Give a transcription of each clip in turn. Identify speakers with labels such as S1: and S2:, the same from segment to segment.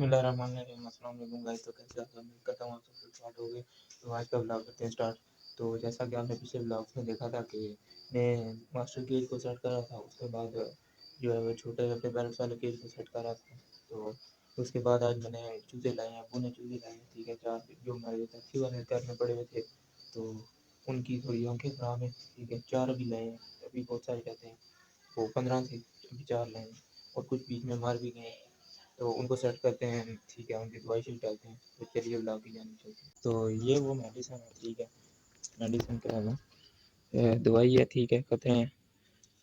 S1: बिस्मिल्लाहिर्रहमानिर्रहीम, अस्सलाम वालेकुम गाइस। तो कैसे आप? उम्मीद करता हूँ आप सब स्टार्ट हो गए। तो आज का ब्लॉग करते हैं स्टार्ट। तो जैसा कि आपने पिछले ब्लॉग्स में देखा था कि मैं मास्टर केज को सेट कर रहा था, उसके बाद जो है वो छोटे अपने बैलेंस वाले केज को सेट कर रहा था। तो उसके बाद आज मैंने चूज़े लाए हैं, अबू ने चूज़े लाए हैं, ठीक है। चार जो हमारे टैक्सी वाले घर में पड़े हुए थे, तो उनकी थोड़ी आंखें खराब हैं, ठीक है। चार अभी लाए हैं, अभी बहुत सारे रहते हैं, वो 15 थे, अभी चार लाए हैं और कुछ बीच में मार भी गए हैं। तो उनको सेट करते हैं, ठीक है, उनकी दवाई शीट डालते हैं। तो चलिए ब्लॉग की जानी चाहिए। तो ये वो मेडिसिन है, ठीक है। मेडिसिन क्या है, दवाई है, ठीक है, खतरे हैं।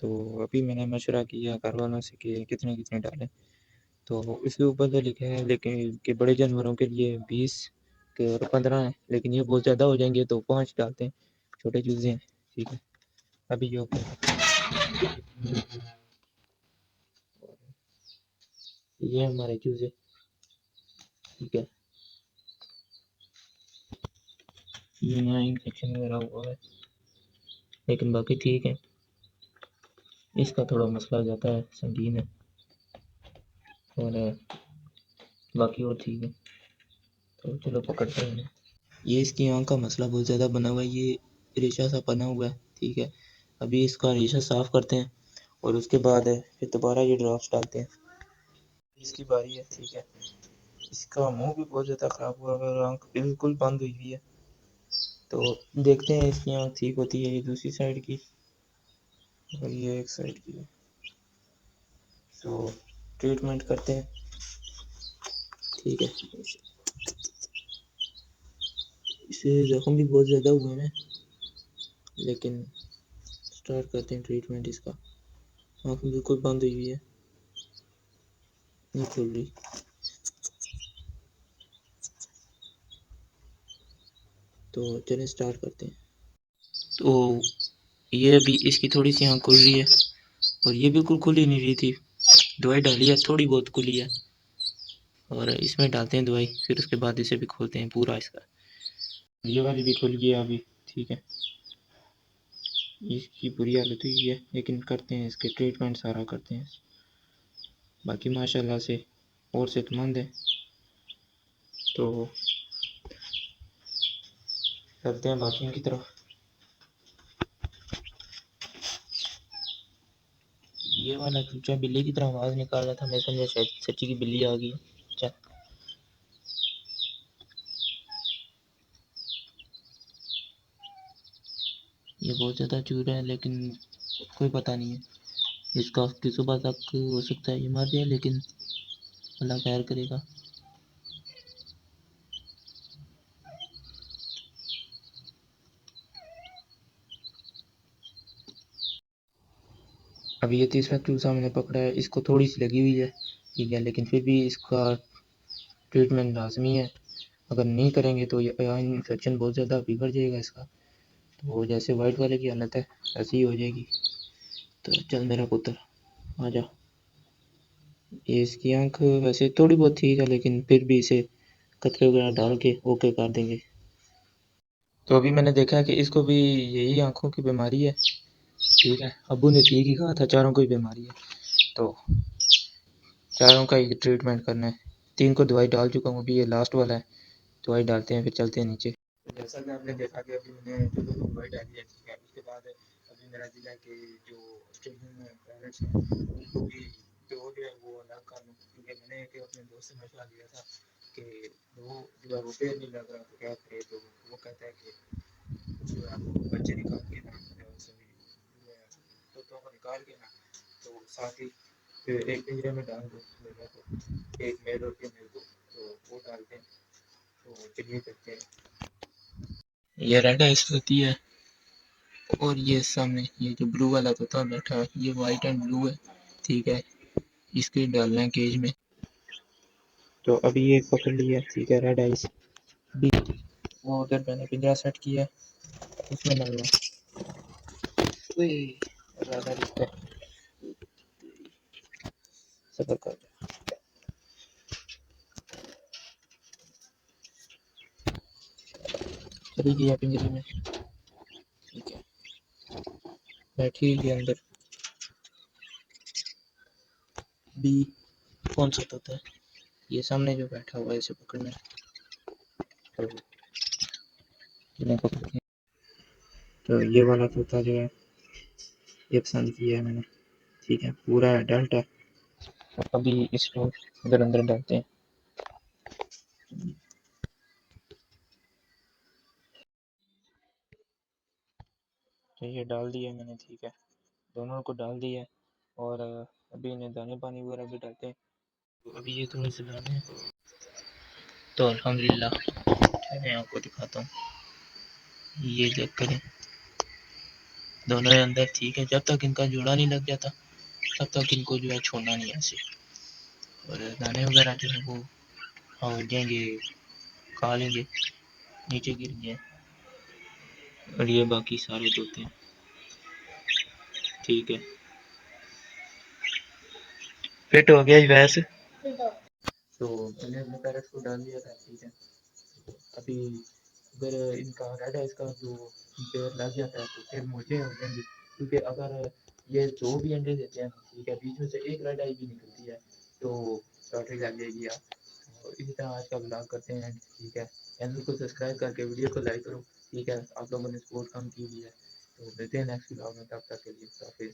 S1: तो अभी मैंने मशवरा किया घर वालों से कि कितने कितने डालें। तो इसके ऊपर तो लिखा है लेकिन कि बड़े जानवरों के लिए 20 के और 15 है, लेकिन ये बहुत ज़्यादा हो जाएंगे तो 5 डालते हैं, छोटे चूज़े हैं, ठीक है। अभी ये हमारे चूज़े, ठीक है। ये यहाँ इन्फेक्शन वगैरह हुआ है, लेकिन बाकी ठीक है। इसका थोड़ा मसला ज़्यादा है, संगीन है, और बाकी और ठीक है। तो चलो पकड़ते हैं। ये इसकी आँख का मसला बहुत ज़्यादा बना हुआ है, ये रेशा सा बना हुआ है, ठीक है। अभी इसका रेशा साफ़ करते हैं और उसके बाद फिर दोबारा ये ड्रॉप्स डालते हैं। इसकी बारी है, ठीक है। इसका मुंह भी बहुत ज़्यादा ख़राब हुआ है और आँख बिल्कुल बंद हुई हुई है। तो देखते हैं इसकी आँख ठीक होती है, ये दूसरी साइड की और ये एक साइड की। तो ट्रीटमेंट करते हैं, ठीक है। इसे ज़ख्म भी बहुत ज़्यादा हुए हैं, लेकिन स्टार्ट करते हैं ट्रीटमेंट इसका। आँख बिल्कुल बंद हुई हुई है, नहीं खुल रही। तो चलिए स्टार्ट करते हैं। तो ये अभी इसकी थोड़ी सी आँख खुल रही है और ये बिल्कुल खुल ही नहीं रही थी। दवाई डाली है, थोड़ी बहुत खुली है, और इसमें डालते हैं दवाई, फिर उसके बाद इसे भी खोलते हैं पूरा इसका। ये वाली भी खुल गई है अभी, ठीक है। इसकी बुरी हालत हुई है, लेकिन करते हैं इसके ट्रीटमेंट सारा करते हैं। बाकी माशाल्लाह से और सेहतमंद है। तो चलते हैं बाकियों की तरफ। ये वाला चूचा बिल्ली की तरह आवाज़ निकाल रहा था, मैं समझा शायद सच्ची की बिल्ली आ गई। अच्छा, ये बहुत ज़्यादा चूरा है, लेकिन कोई पता नहीं है इसका कि सुबह तक हो सकता है ये मर जाए, लेकिन अल्लाह खैर करेगा। अभी ये तीसरा चूसा मैंने पकड़ा है, इसको थोड़ी सी लगी हुई है, ठीक है, लेकिन फिर भी इसका ट्रीटमेंट लाजमी है। अगर नहीं करेंगे तो ये इन्फेक्शन बहुत ज़्यादा बिगड़ जाएगा इसका। तो जैसे वाइट वाले की हालत है ऐसी ही हो जाएगी। तो चल मेरा पुत्र आ जा। ये इसकी आँख वैसे थोड़ी बहुत ठीक है, लेकिन फिर भी इसे कतरे वगैरह डाल के ओके कर देंगे। तो अभी मैंने देखा कि इसको भी यही आँखों की बीमारी है, ठीक है। अबू ने ठीक ही कहा था, चारों को ही बीमारी है, तो चारों का ही ट्रीटमेंट करना है। 3 को दवाई डाल चुका हूँ, अभी ये लास्ट वाला है। दवाई डालते हैं फिर चलते हैं नीचे। तो जैसा कि आपने देखा कि अभी मैंने जो दवाई डाली है, ठीक है। उसके बाद अभी मेरा दिल है कि जो स्टेशन में पैरेंट्स हैं उनको भी जो है वो अलग कर लूँ, क्योंकि मैंने एक अपने दोस्त से मशवरा लिया था कि वो जो है वो पेड़ नहीं लग रहा, तो क्या करे। तो वो कहता है कि जो है वो बच्चे निकाल के ना सभी तोतों को निकाल के ना, तो साथ ही फिर एक पिंजरे में डाल दो दोनों को, एक मेल और फीमेल को, तो वो डालते हैं। तो चलिए करते हैं। ये रेड आइस होती है, और ये सामने ये जो ब्लू वाला तोता बैठा है ये वाइट एंड ब्लू है, ठीक है। इसके डालना है केज में। तो अभी ये पकड़ लिया, ठीक है, रेड आइस। अभी वो उधर मैंने पिंजरा सेट किया है, उसमें डालना है। ज़्यादा रिश्ता सफर कर चली गया पिंजरे में, ठीक है। बैठी गया अंदर। बी कौन सा तोता है? ये सामने जो बैठा हुआ है इसे पकड़ना है। तो इन्हें पकड़ के तो ये वाला तोता जो है ये पसंद किया है मैंने। ठीक है, पूरा अडल्ट है। अभी इसको इधर अंदर डालते हैं। तो ये डाल दिया मैंने, ठीक है, दोनों को डाल दिया है। और अभी इन्हें दाने पानी वगैरह भी डालते हैं। तो अभी ये थोड़े से दाने हैं। तो अल्हम्दुलिल्लाह मैं आपको दिखाता हूँ, ये चेक करें, दोनों अंदर ठीक है। जब तक इनका जोड़ा नहीं लग जाता तब तक इनको जो है छोड़ना नहीं है ऐसे। और दाने वगैरह जो है वो हो जाएंगे, खा लेंगे, नीचे गिर गए। और ये बाकी सारे तोते हैं, ठीक है। फिट हो गया वैसे। तो मैंने अपने पैरट को डाल दिया था, ठीक है। अभी अगर इनका रेड है, इसका जो पेड़ लग जाता है तो फिर मुझे हो जाएंगे, क्योंकि अगर ये दो भी अंडे देते हैं, ठीक है, बीच में से एक रेड आई भी निकलती है तो लॉटरी लग जाएगी यार। तो इसी तरह आज का ब्लॉग करते हैं, ठीक है। चैनल को सब्सक्राइब करके वीडियो को लाइक करो, ठीक है। आप लोगों ने सपोर्ट कम की हुई है। तो मिलते हैं नेक्स्ट ब्लॉग में, तब तक के लिए हाफिज़।